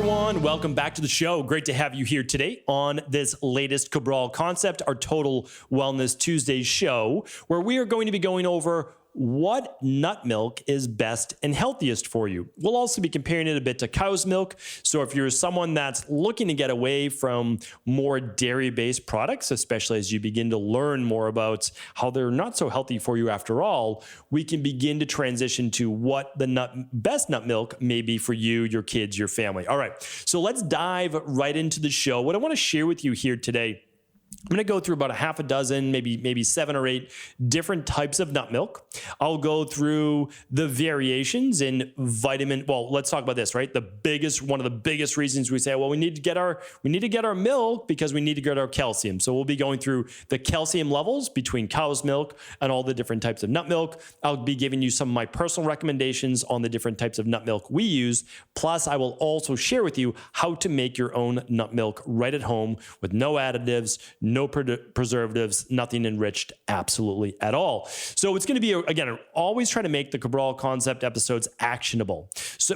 everyone. Welcome back to the show. Great to have you here today on this latest Cabral concept, our Total Wellness Tuesday show, where we are going to be going over what nut milk is best and healthiest for you. We'll also be comparing it a bit to cow's milk. So if you're someone that's looking to get away from more dairy-based products, especially as you begin to learn more about how they're not so healthy for you after all, we can begin to transition to what the best nut milk may be for you, your kids, your family. All right, so let's dive right into the show. What I want to share with you here today, I'm going to go through about a half a dozen, maybe 7 or 8 different types of nut milk. I'll go through the variations in vitamin. Well, let's talk about this, right? One of the biggest reasons we say, well, we need to get our milk because we need to get our calcium. So we'll be going through the calcium levels between cow's milk and all the different types of nut milk. I'll be giving you some of my personal recommendations on the different types of nut milk we use. Plus, I will also share with you how to make your own nut milk right at home with no additives, no preservatives, nothing enriched absolutely at all. So it's going to be, again, always try to make the Cabral concept episodes actionable,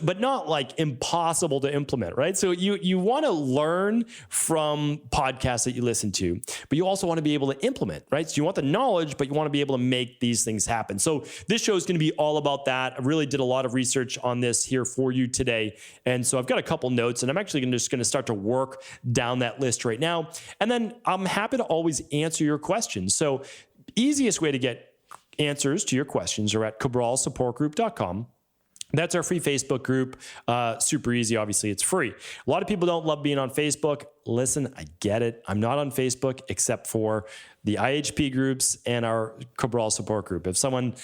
but not like impossible to implement, right? So you want to learn from podcasts that you listen to, but you also want to be able to implement, right? So you want the knowledge, but you want to be able to make these things happen. So this show is going to be all about that. I really did a lot of research on this here for you today. And so I've got a couple notes, and I'm actually just going to start to work down that list right now. And then I'm happy to always answer your questions. So easiest way to get answers to your questions are at cabralsupportgroup.com. That's our free Facebook group. Super easy. Obviously, it's free. A lot of people don't love being on Facebook. Listen, I get it. I'm not on Facebook except for the IHP groups and our Cabral support group. If someone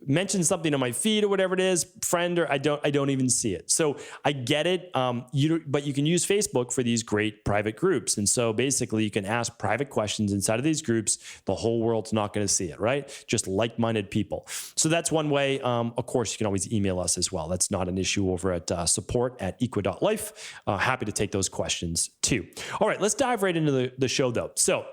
mentions something on my feed or whatever it is, friend, or I don't even see it. So I get it. But you can use Facebook for these great private groups. And so basically you can ask private questions inside of these groups. The whole world's not going to see it, right? Just like-minded people. So that's one way. Of course, you can always email us as well. That's not an issue over at support@equa.life. Happy to take those questions too. All right, let's dive right into the show though. So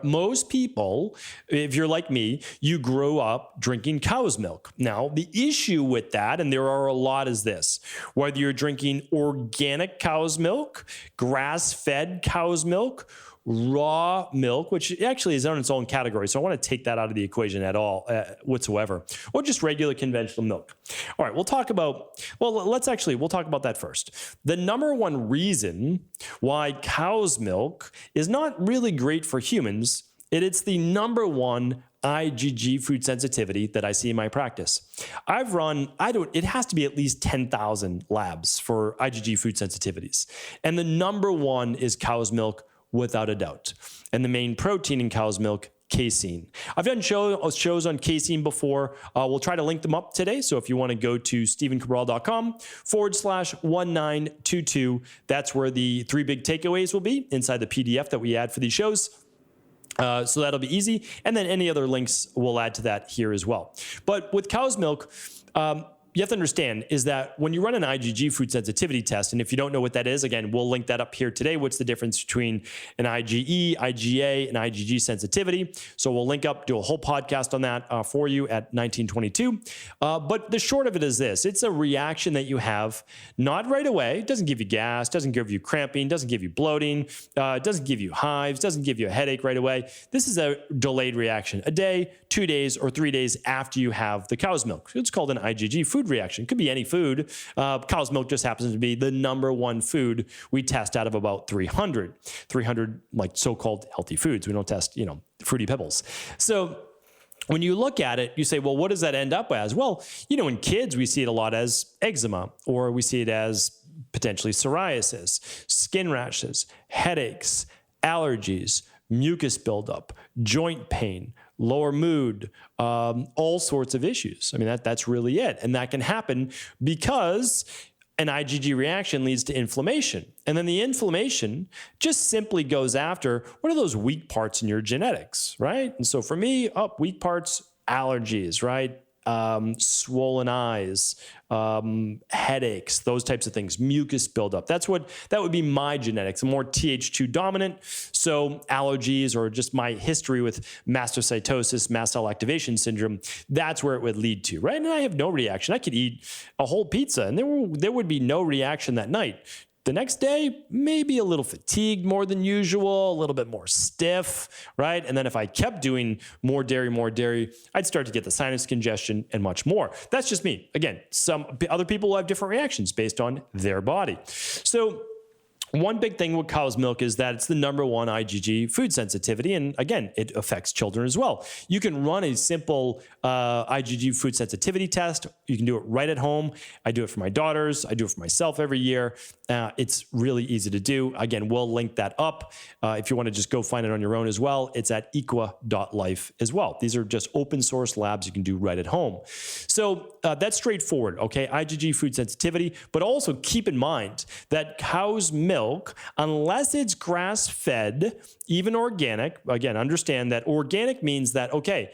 most people, if you're like me, you grew up drinking cow's milk. Now, the issue with that, and there are a lot, is this: whether you're drinking organic cow's milk, grass-fed cow's milk, raw milk, which actually is on its own category, so I want to take that out of the equation at all whatsoever, or just regular conventional milk. All right, we'll talk about that first. The number one reason why cow's milk is not really great for humans, it's the number one IgG food sensitivity that I see in my practice. It has to be at least 10,000 labs for IgG food sensitivities. And the number one is cow's milk, without a doubt. And the main protein in cow's milk, casein. I've done shows on casein before. We'll try to link them up today. So if you want to go to stephencabral.com/1922, that's where the 3 big takeaways will be inside the PDF that we add for these shows. So that'll be easy. And then any other links we'll add to that here as well. But with cow's milk, you have to understand is that when you run an IgG food sensitivity test, and if you don't know what that is, again, we'll link that up here today. What's the difference between an IgE, IgA, and IgG sensitivity? So we'll link up, do a whole podcast on that for you at 1922. But the short of it is this: it's a reaction that you have not right away. It doesn't give you gas, doesn't give you cramping, doesn't give you bloating, doesn't give you hives, doesn't give you a headache right away. This is a delayed reaction, a day, 2 days, or 3 days after you have the cow's milk. It's called an IgG food reaction. It could be any food. Cow's milk just happens to be the number one food we test out of about 300 like so-called healthy foods. We don't test, Fruity Pebbles. So when you look at it, you say, well, what does that end up as? Well, in kids, we see it a lot as eczema, or we see it as potentially psoriasis, skin rashes, headaches, allergies, mucus buildup, joint pain, lower mood, all sorts of issues. I mean, that's really it. And that can happen because an IgG reaction leads to inflammation. And then the inflammation just simply goes after what are those weak parts in your genetics, right? And so for me, weak parts, allergies, right? Swollen eyes, headaches, those types of things, mucus buildup. That would be my genetics. I'm more Th2 dominant. So allergies, or just my history with mastocytosis, mast cell activation syndrome, that's where it would lead to, right? And I have no reaction. I could eat a whole pizza and there would be no reaction that night. The next day, maybe a little fatigued more than usual, a little bit more stiff, right? And then if I kept doing more dairy, I'd start to get the sinus congestion and much more. That's just me. Again, some other people will have different reactions based on their body. So one big thing with cow's milk is that it's the number one IgG food sensitivity. And again, it affects children as well. You can run a simple IgG food sensitivity test. You can do it right at home. I do it for my daughters. I do it for myself every year. It's really easy to do. Again, we'll link that up. If you want to just go find it on your own as well, it's at equa.life as well. These are just open source labs you can do right at home. So that's straightforward, okay? IgG food sensitivity, but also keep in mind that cow's milk, unless it's grass-fed, even organic, again, understand that organic means that, okay,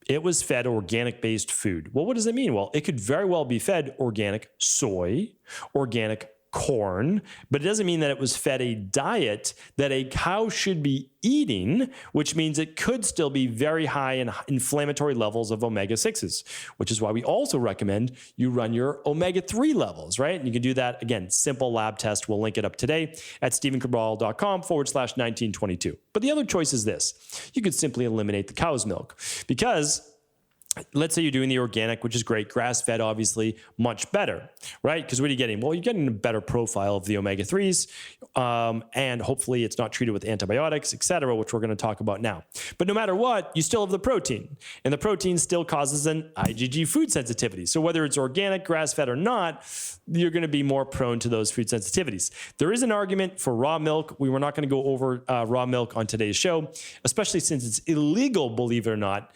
it was fed organic-based food. Well, what does it mean? Well, it could very well be fed organic soy, organic corn, but it doesn't mean that it was fed a diet that a cow should be eating, which means it could still be very high in inflammatory levels of omega-6s, which is why we also recommend you run your omega-3 levels, right? And you can do that, again, simple lab test. We'll link it up today at stevencabral.com/1922. But the other choice is this. You could simply eliminate the cow's milk because let's say you're doing the organic, which is great. Grass-fed, obviously, much better, right? Because what are you getting? Well, you're getting a better profile of the omega-3s, and hopefully it's not treated with antibiotics, et cetera, which we're going to talk about now. But no matter what, you still have the protein, and the protein still causes an IgG food sensitivity. So whether it's organic, grass-fed, or not, you're going to be more prone to those food sensitivities. There is an argument for raw milk. We were not going to go over raw milk on today's show, especially since it's illegal, believe it or not,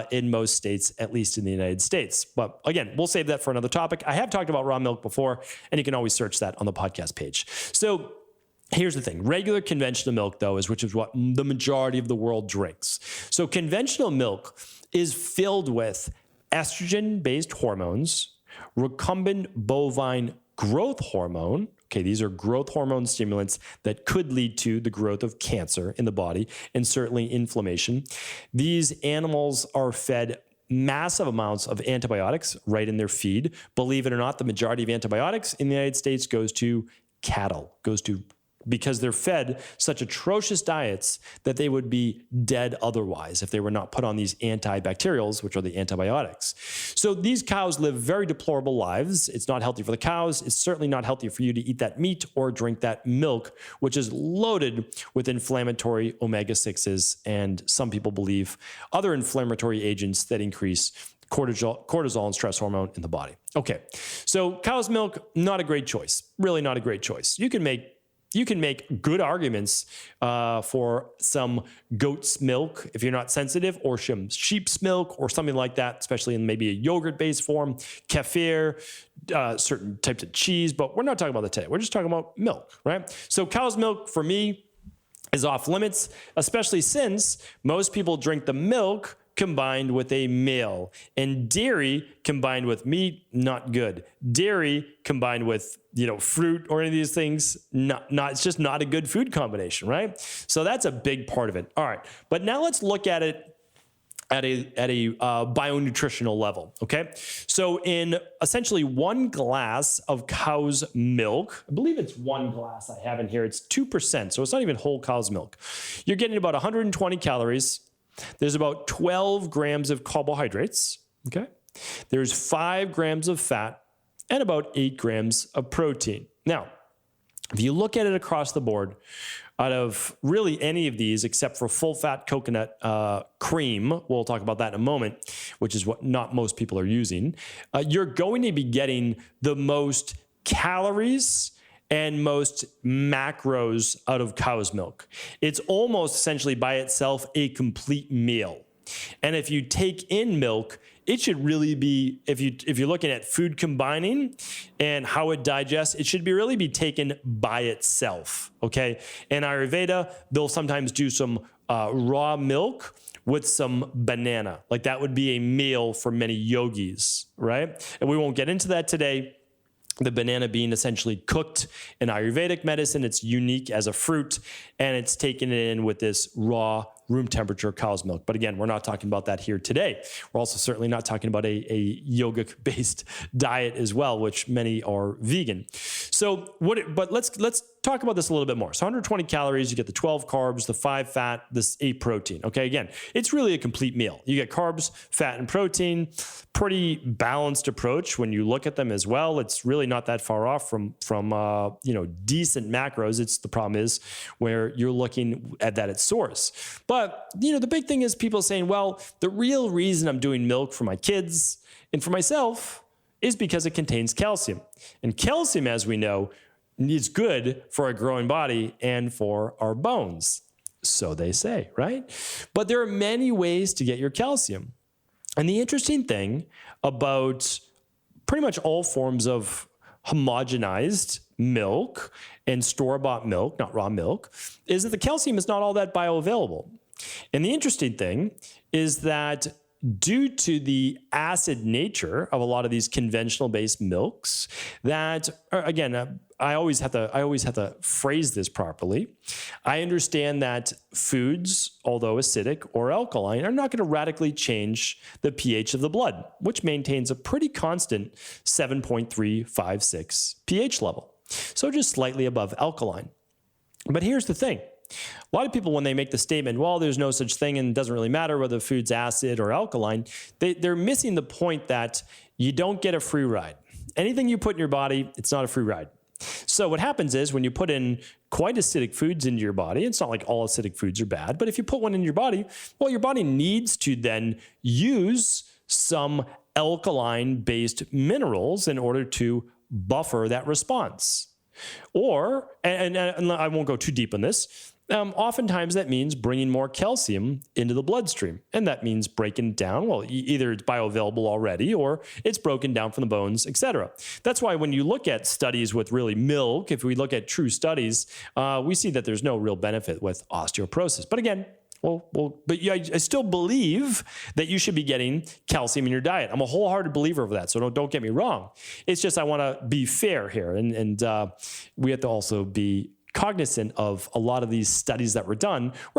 in most states, at least in the United States. But again, we'll save that for another topic. I have talked about raw milk before, and you can always search that on the podcast page. So here's the thing. Regular conventional milk, though, which is what the majority of the world drinks. So conventional milk is filled with estrogen-based hormones, recombinant bovine growth hormone. Okay, these are growth hormone stimulants that could lead to the growth of cancer in the body and certainly inflammation. These animals are fed massive amounts of antibiotics right in their feed. Believe it or not, the majority of antibiotics in the United States goes to cattle, because they're fed such atrocious diets that they would be dead otherwise if they were not put on these antibacterials, which are the antibiotics. So these cows live very deplorable lives. It's not healthy for the cows. It's certainly not healthy for you to eat that meat or drink that milk, which is loaded with inflammatory omega-6s and some people believe other inflammatory agents that increase cortisol and stress hormone in the body. Okay, so cow's milk, not a great choice. Really not a great choice. You can make good arguments for some goat's milk if you're not sensitive, or some sheep's milk or something like that, especially in maybe a yogurt-based form, kefir, certain types of cheese, but we're not talking about that today. We're just talking about milk, right? So cow's milk, for me, is off limits, especially since most people drink the milk combined with a meal, and dairy combined with meat, not good. Dairy combined with, fruit or any of these things, it's just not a good food combination, right? So that's a big part of it. All right, but now let's look at it at a bionutritional level, okay? So in essentially 1 glass of cow's milk, I believe it's 1 glass I have in here, it's 2%, so it's not even whole cow's milk. You're getting about 120 calories. There's about 12 grams of carbohydrates, okay? There's 5 grams of fat and about 8 grams of protein. Now, if you look at it across the board, out of really any of these except for full-fat coconut cream, we'll talk about that in a moment, which is what not most people are using, you're going to be getting the most calories and most macros out of cow's milk. It's almost essentially by itself a complete meal. And if you take in milk, it should really be, if you're looking at food combining and how it digests, it should really be taken by itself, okay? In Ayurveda, they'll sometimes do some raw milk with some banana. Like that would be a meal for many yogis, right? And we won't get into that today. The banana being essentially cooked in Ayurvedic medicine. It's unique as a fruit, and it's taken in with this raw room temperature cow's milk. But again, we're not talking about that here today. We're also certainly not talking about a yogic-based diet as well, which many are vegan. So but let's talk about this a little bit more. So 120 calories, you get the 12 carbs, the 5 fat, this 8 protein. Okay, again, it's really a complete meal. You get carbs, fat, and protein. Pretty balanced approach when you look at them as well. It's really not that far off from decent macros. The problem is where you're looking at that at source. But the big thing is people saying, well, the real reason I'm doing milk for my kids and for myself is because it contains calcium. And calcium, as we know, is good for a growing body and for our bones. So they say, right? But there are many ways to get your calcium. And the interesting thing about pretty much all forms of homogenized milk and store-bought milk, not raw milk, is that the calcium is not all that bioavailable. And the interesting thing is that due to the acid nature of a lot of these conventional-based milks, that again, I always have to phrase this properly. I understand that foods, although acidic or alkaline, are not going to radically change the pH of the blood, which maintains a pretty constant 7.356 pH level. So just slightly above alkaline. But here's the thing. A lot of people, when they make the statement, well, there's no such thing and it doesn't really matter whether the food's acid or alkaline, they're missing the point that you don't get a free ride. Anything you put in your body, it's not a free ride. So what happens is when you put in quite acidic foods into your body, it's not like all acidic foods are bad, but if you put one in your body, well, your body needs to then use some alkaline-based minerals in order to buffer that response. Or, and I won't go too deep on this, oftentimes that means bringing more calcium into the bloodstream. And that means breaking down, well, either it's bioavailable already or it's broken down from the bones, etc. That's why when you look at studies with really milk, if we look at true studies, we see that there's no real benefit with osteoporosis. But again, I still believe that you should be getting calcium in your diet. I'm a wholehearted believer of that, so don't get me wrong. It's just I want to be fair here, and we have to also be cognizant of a lot of these studies that were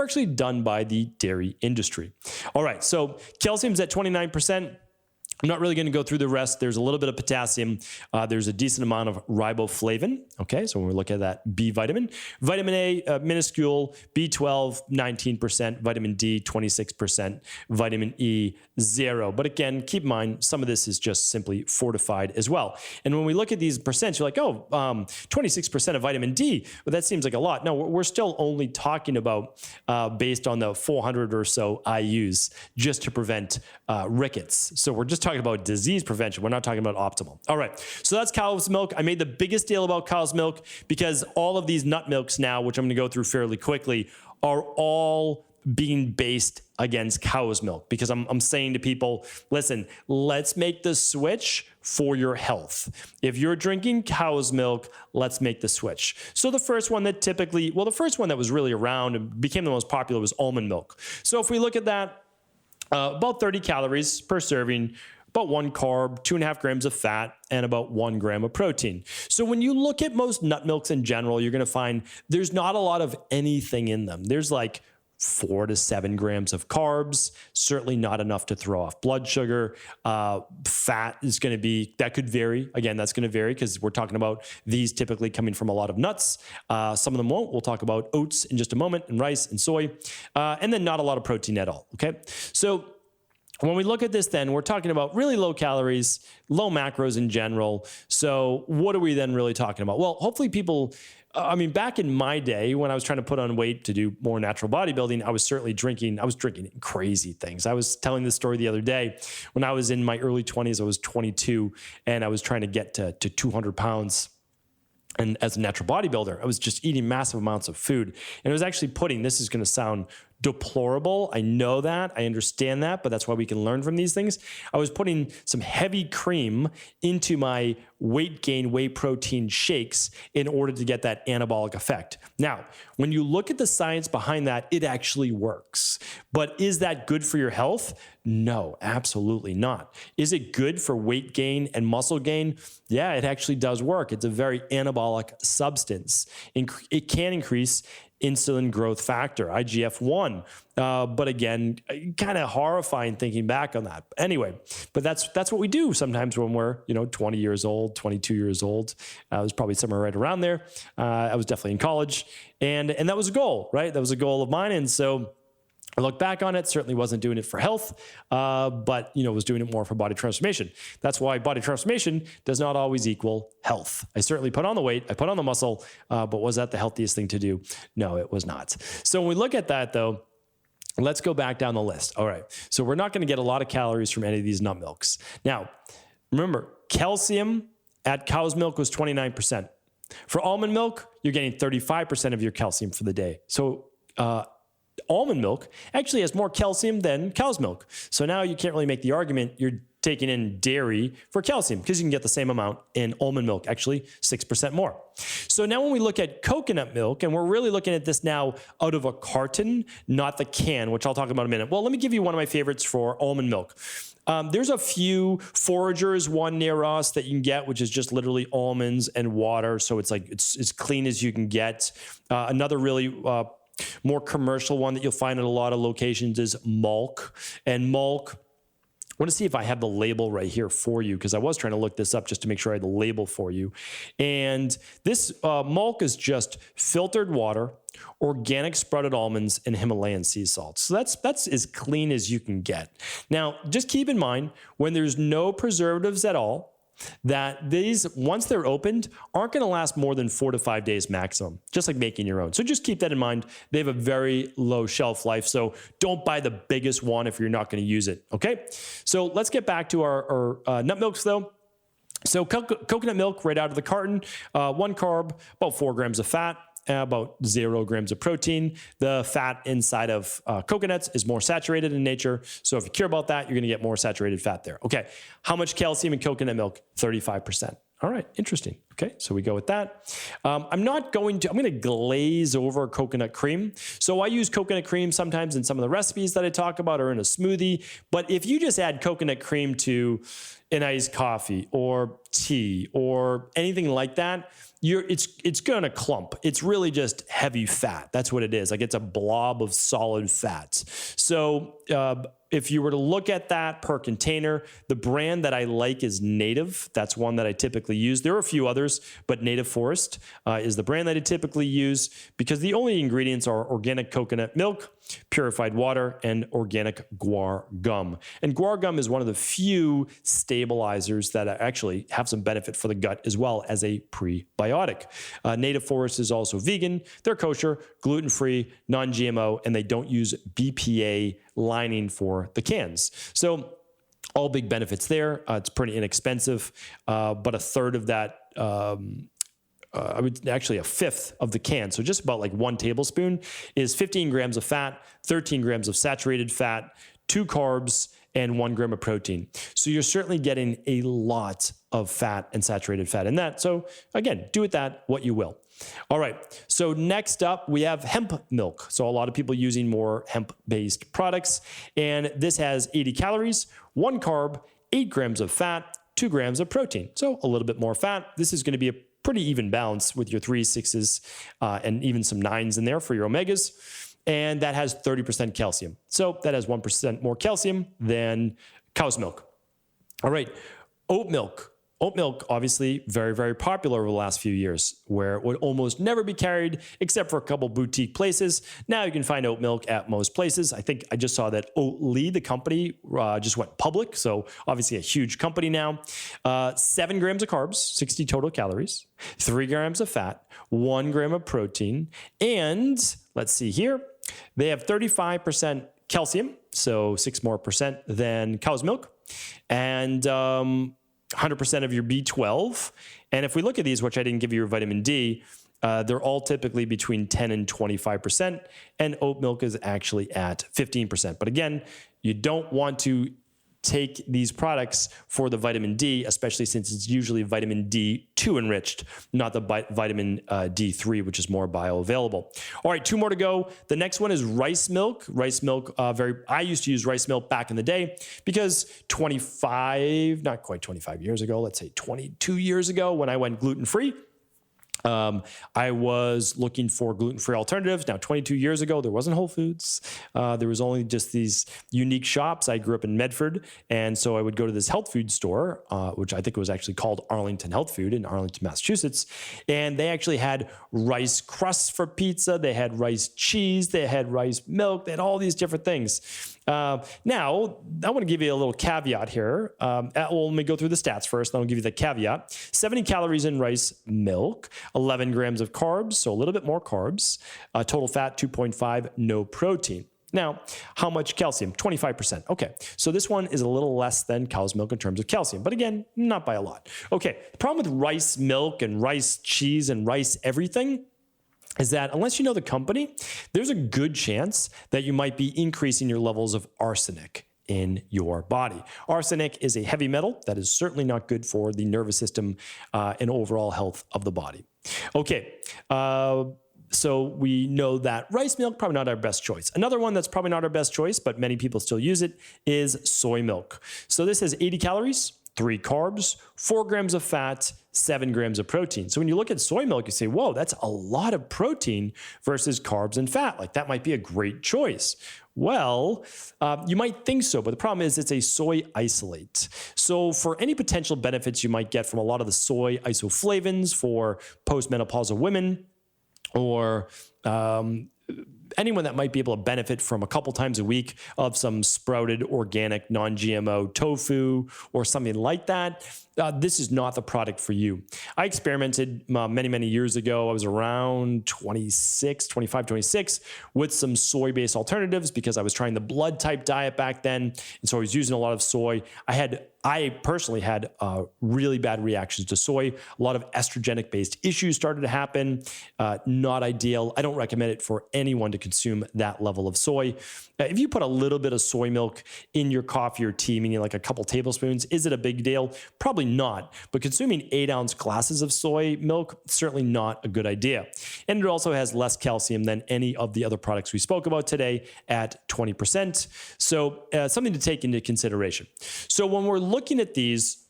actually done by the dairy industry. All right, so calcium's at 29%. I'm not really going to go through the rest. There's a little bit of potassium. There's a decent amount of riboflavin. Okay, so when we look at that B vitamin. Vitamin A, minuscule. B12, 19%. Vitamin D, 26%. Vitamin E, 0. But again, keep in mind, some of this is just simply fortified as well. And when we look at these percents, you're like, 26% of vitamin D. Well, that seems like a lot. No, we're still only talking about based on the 400 or so IUs just to prevent rickets. So we're just talking about disease prevention. We're not talking about optimal. All right. So that's cow's milk. I made the biggest deal about cow's milk because all of these nut milks now, which I'm going to go through fairly quickly, are all being based against cow's milk because I'm saying to people, listen, let's make the switch for your health. If you're drinking cow's milk, let's make the switch. So the first one that was really around and became the most popular was almond milk. So if we look at that, about 30 calories per serving, about 1 carb, 2.5 grams of fat, and about 1 gram of protein. So when you look at most nut milks in general, you're going to find there's not a lot of anything in them. There's like 4 to 7 grams of carbs, certainly not enough to throw off blood sugar. Fat is going to be, that could vary. Again, that's going to vary because we're talking about these typically coming from a lot of nuts. Some of them won't. We'll talk about oats in just a moment, and rice and soy, and then not a lot of protein at all. Okay. So when we look at this, then we're talking about really low calories, low macros in general. So what are we then really talking about? Well, hopefully people, back in my day when I was trying to put on weight to do more natural bodybuilding, I was drinking crazy things. I was telling this story the other day. When I was in my early 20s, I was 22 and I was trying to get to 200 pounds. And as a natural bodybuilder, I was just eating massive amounts of food. And it was actually this is going to sound deplorable. I know that. I understand that, but that's why we can learn from these things. I was putting some heavy cream into my weight gain, whey protein shakes in order to get that anabolic effect. Now, when you look at the science behind that, it actually works. But is that good for your health? No, absolutely not. Is it good for weight gain and muscle gain? Yeah, it actually does work. It's a very anabolic substance. It can increase insulin growth factor, IGF-1. But again, kind of horrifying thinking back on that. Anyway, but that's what we do sometimes when we're 20 years old, 22 years old. I was probably somewhere right around there. I was definitely in college, and that was a goal, right? That was a goal of mine, and so I look back on it, certainly wasn't doing it for health, but was doing it more for body transformation. That's why body transformation does not always equal health. I certainly put on the weight, I put on the muscle, but was that the healthiest thing to do? No, it was not. So when we look at that though, let's go back down the list. All right, so we're not going to get a lot of calories from any of these nut milks. Now, remember, calcium at cow's milk was 29%. For almond milk, you're getting 35% of your calcium for the day. So, almond milk actually has more calcium than cow's milk. So now you can't really make the argument you're taking in dairy for calcium because you can get the same amount in almond milk, actually 6% more. So now when we look at coconut milk, and we're really looking at this now out of a carton, not the can, which I'll talk about in a minute. Well, let me give you one of my favorites for almond milk. There's a few foragers, one near us that you can get, which is just literally almonds and water. So it's like, it's as clean as you can get. Another really more commercial one that you'll find at a lot of locations is Malk. And Malk, I want to see if I have the label right here for you, because I was trying to look this up just to make sure I had the label for you. And this Malk is just filtered water, organic sprouted almonds, and Himalayan sea salt. So that's as clean as you can get. Now, just keep in mind, when there's no preservatives at all, that these, once they're opened, aren't going to last more than 4 to 5 days maximum, just like making your own. So just keep that in mind. They have a very low shelf life, so don't buy the biggest one if you're not going to use it, okay? So let's get back to our nut milks, though. So coconut milk right out of the carton, 1 carb, about 4 grams of fat, about 0 grams of protein. The fat inside of coconuts is more saturated in nature. So if you care about that, you're going to get more saturated fat there. Okay. How much calcium in coconut milk? 35%. All right. Interesting. Okay. So we go with that. I'm going to glaze over coconut cream. So I use coconut cream sometimes in some of the recipes that I talk about or in a smoothie. But if you just add coconut cream to an iced coffee or tea or anything like that, it's going to clump. It's really just heavy fat. That's what it is. Like it's a blob of solid fats. So if you were to look at that per container, the brand that I like is Native. That's one that I typically use. There are a few others, but Native Forest is the brand that I typically use because the only ingredients are organic coconut milk, purified water, and organic guar gum. And guar gum is one of the few stabilizers that actually have some benefit for the gut as well as a prebiotic. Native Forest is also vegan. They're kosher, gluten-free, non-GMO, and they don't use BPA lining for the cans. So all big benefits there. It's pretty inexpensive, but a third of that, I would actually a fifth of the can. So just about like 1 tablespoon is 15 grams of fat, 13 grams of saturated fat, 2 carbs, and 1 gram of protein. So you're certainly getting a lot of fat and saturated fat in that. So again, do with that what you will. All right. So next up, we have hemp milk. So a lot of people using more hemp-based products. And this has 80 calories, 1 carb, 8 grams of fat, 2 grams of protein. So a little bit more fat. This is going to be a pretty even balance with your 3s, 6s, and even some 9s in there for your omegas. And that has 30% calcium. So that has 1% more calcium than cow's milk. All right. Oat milk. Oat milk, obviously, very, very popular over the last few years, where it would almost never be carried except for a couple boutique places. Now you can find oat milk at most places. I think I just saw that Oatly, the company, just went public. So obviously a huge company now. 7 grams of carbs, 60 total calories, 3 grams of fat, 1 gram of protein. And let's see here, they have 35% calcium, so 6% more than cow's milk. And 100% of your B12. And if we look at these, which I didn't give you your vitamin D, they're all typically between 10 and 25%. And oat milk is actually at 15%. But again, you don't want to take these products for the vitamin D, especially since it's usually vitamin D2 enriched, not the vitamin D3, which is more bioavailable. All right, 2 more to go. The next one is rice milk. Rice milk, I used to use rice milk back in the day because not quite 25 years ago, let's say 22 years ago when I went gluten-free, I was looking for gluten-free alternatives. Now, 22 years ago, there wasn't Whole Foods. There was only just these unique shops. I grew up in Medford, and so I would go to this health food store, which I think was actually called Arlington Health Food in Arlington, Massachusetts. And they actually had rice crusts for pizza. They had rice cheese. They had rice milk. They had all these different things. Now, I want to give you a little caveat here. Let me go through the stats first, then I'll give you the caveat. 70 calories in rice milk, 11 grams of carbs, so a little bit more carbs, total fat 2.5, no protein. Now, how much calcium? 25%. Okay, so this one is a little less than cow's milk in terms of calcium, but again, not by a lot. Okay, the problem with rice milk and rice cheese and rice everything is that unless you know the company, there's a good chance that you might be increasing your levels of arsenic in your body. Arsenic is a heavy metal that is certainly not good for the nervous system and overall health of the body. Okay, so we know that rice milk, probably not our best choice. Another one that's probably not our best choice, but many people still use it, is soy milk. So this has 80 calories, 3 carbs, 4 grams of fat, 7 grams of protein. So when you look at soy milk, you say, whoa, that's a lot of protein versus carbs and fat. Like that might be a great choice. Well, you might think so, but the problem is it's a soy isolate. So for any potential benefits you might get from a lot of the soy isoflavones for postmenopausal women, or anyone that might be able to benefit from a couple times a week of some sprouted organic non-GMO tofu or something like that, this is not the product for you. I experimented many, many years ago. I was around 25, 26 with some soy-based alternatives because I was trying the blood type diet back then. And so I was using a lot of soy. I personally had really bad reactions to soy. A lot of estrogenic-based issues started to happen. Not ideal. I don't recommend it for anyone to consume that level of soy. If you put a little bit of soy milk in your coffee or tea, meaning like a couple tablespoons, is it a big deal? Probably not. But consuming 8-ounce glasses of soy milk, certainly not a good idea. And it also has less calcium than any of the other products we spoke about today at 20%. So something to take into consideration. So when we're looking at these,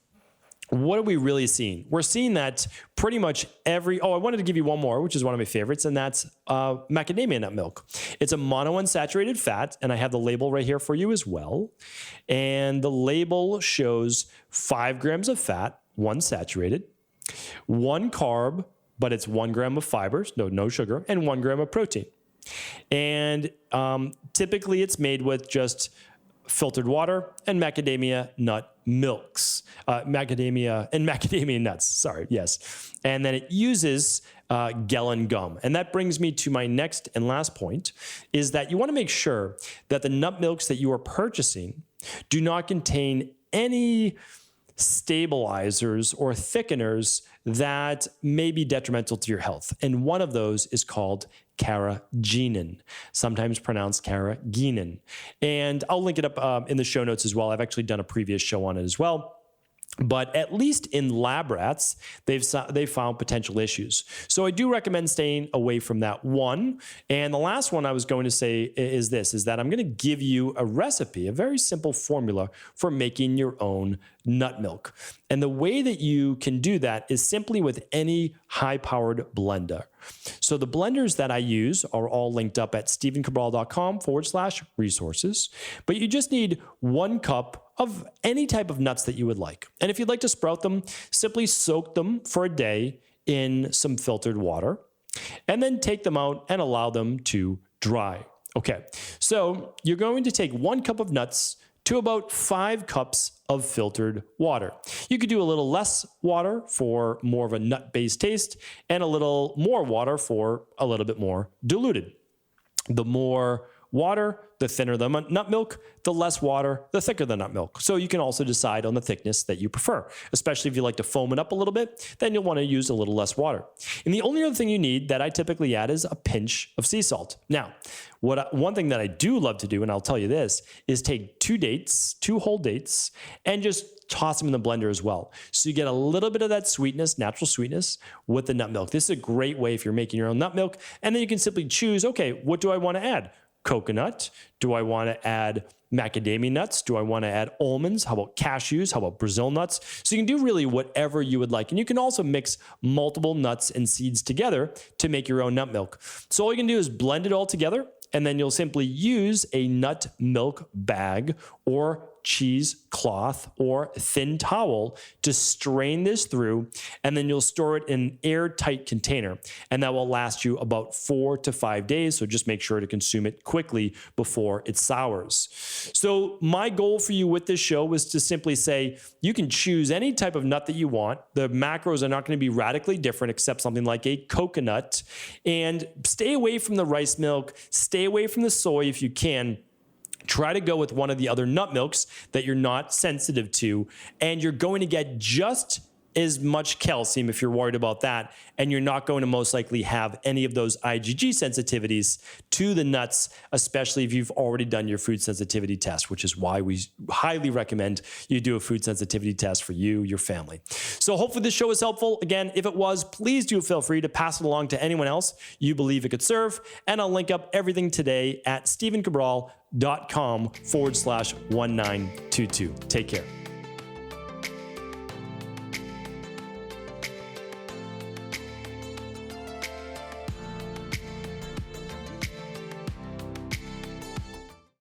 what are we really seeing? We're seeing that pretty much I wanted to give you one more, which is one of my favorites, and that's macadamia nut milk. It's a monounsaturated fat, and I have the label right here for you as well. And the label shows 5 grams of fat, 1 saturated, 1 carb, but it's 1 gram of fibers, no sugar, and 1 gram of protein. And typically it's made with just filtered water and macadamia nut milks, macadamia nuts, sorry, yes. And then it uses Gelen gum. And that brings me to my next and last point, is that you want to make sure that the nut milks that you are purchasing do not contain any stabilizers or thickeners that may be detrimental to your health. And one of those is called carrageenan, sometimes pronounced carrageenan. And I'll link it up in the show notes as well. I've actually done a previous show on it as well. But at least in lab rats, they've found potential issues. So I do recommend staying away from that one. And the last one I was going to say is that I'm going to give you a recipe, a very simple formula for making your own nut milk. And the way that you can do that is simply with any high-powered blender. So the blenders that I use are all linked up at stephencabral.com/resources. But you just need 1 cup of any type of nuts that you would like. And if you'd like to sprout them, simply soak them for a day in some filtered water, and then take them out and allow them to dry. Okay, so you're going to take 1 cup of nuts to about 5 cups of filtered water. You could do a little less water for more of a nut-based taste, and a little more water for a little bit more diluted. The more water, the thinner the nut milk, the less water, the thicker the nut milk. So you can also decide on the thickness that you prefer, especially if you like to foam it up a little bit, then you'll want to use a little less water. And the only other thing you need that I typically add is a pinch of sea salt. Now, one thing that I do love to do, and I'll tell you this, is take 2 whole dates, and just toss them in the blender as well. So you get a little bit of that sweetness, natural sweetness, with the nut milk. This is a great way if you're making your own nut milk. And then you can simply choose, okay, what do I want to add? coconut? Do I want to add macadamia nuts? Do I want to add almonds? How about cashews? How about Brazil nuts? So you can do really whatever you would like. And you can also mix multiple nuts and seeds together to make your own nut milk. So all you can do is blend it all together, and then you'll simply use a nut milk bag or cheesecloth or thin towel to strain this through, and then you'll store it in an airtight container, and that will last you about 4 to 5 days. So just make sure to consume it quickly before it sours. So my goal for you with this show was to simply say you can choose any type of nut that you want. The macros are not going to be radically different except something like a coconut, and stay away from the rice milk, stay away from the soy if you can. Try to go with one of the other nut milks that you're not sensitive to, and you're going to get just as much calcium if you're worried about that, and you're not going to most likely have any of those IgG sensitivities to the nuts, especially if you've already done your food sensitivity test, which is why we highly recommend you do a food sensitivity test for you, your family. So hopefully this show was helpful. Again, if it was, please do feel free to pass it along to anyone else you believe it could serve, and I'll link up everything today at stephencabral.com/1922. Take care.